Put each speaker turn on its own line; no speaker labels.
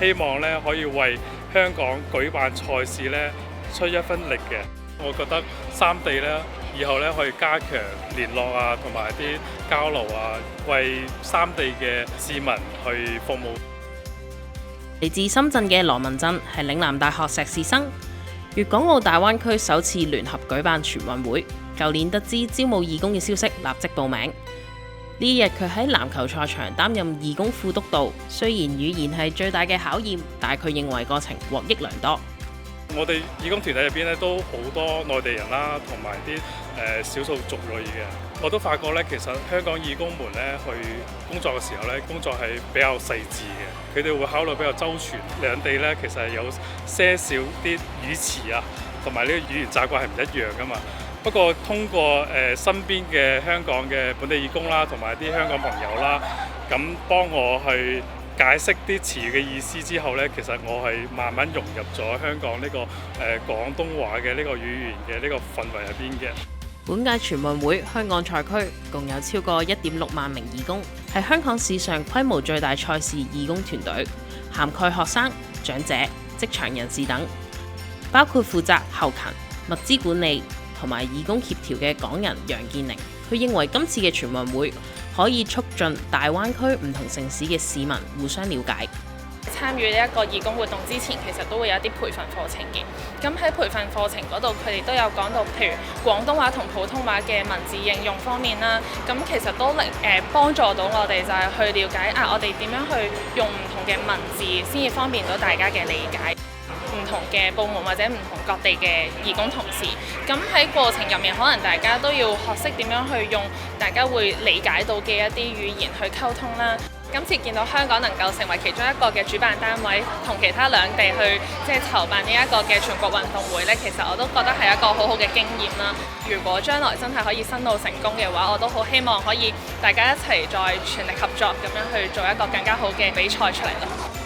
希望咧可以為香港舉辦賽事咧出一分力嘅。我覺得三地咧以後咧可以加強聯絡啊，同埋啲交流啊，為三地嘅市民去服務。
嚟自深圳嘅羅文振係嶺南大學碩士生，粵港澳大灣區首次聯合舉辦全運會。舊年得知招募義工嘅消息，立即報名。呢日佢喺籃球賽場擔任義工副督導，雖然語言係最大嘅考驗，但係佢認為過程獲益良多。
我哋義工團體入邊咧都好多內地人啦，同埋啲少數族裔嘅。我都發覺咧，其實香港義工們咧去工作嘅時候咧，工作係比較細緻嘅。佢哋會考慮比較周全。兩地咧其實係有些少啲語詞啊，同埋呢個語言習慣係唔一樣噶嘛。不過通過身邊嘅香港嘅本地義工啦，同埋啲香港朋友啦，咁幫我去解釋啲詞語嘅意思之後呢，其實我係慢慢融入咗香港呢個廣東話嘅呢個語言嘅呢個氛圍入邊嘅。
本屆全運會香港賽區共有超過1.6萬名義工，係香港史上規模最大賽事義工團隊，涵蓋學生、長者、職場人士等，包括負責後勤、物資管理同埋義工協調嘅港人楊建寧。佢認為今次嘅全運會可以促進大灣區唔同城市嘅市民互相了解。
參與呢一個義工活動之前，其實都會有啲培訓課程嘅。咁喺培訓課程嗰度，佢哋都有講到，譬如廣東話同普通話嘅文字應用方面啦。咁其實都幫助到我哋就係去了解我哋點樣去用唔同嘅文字，先至方便到大家嘅理解。唔同嘅部門或者唔同各地嘅義工同事，咁喺過程入面，可能大家都要學識點樣去用大家會理解到嘅一啲語言去溝通啦。今次見到香港能夠成為其中一個嘅主辦單位，同其他兩地去籌辦呢一個嘅全國運動會呢，其實我都覺得係一個好好嘅經驗啦。如果將來真係可以申奧成功嘅話，我都好希望可以大家一齊再全力合作咁樣去做一個更加好嘅比賽出嚟咯。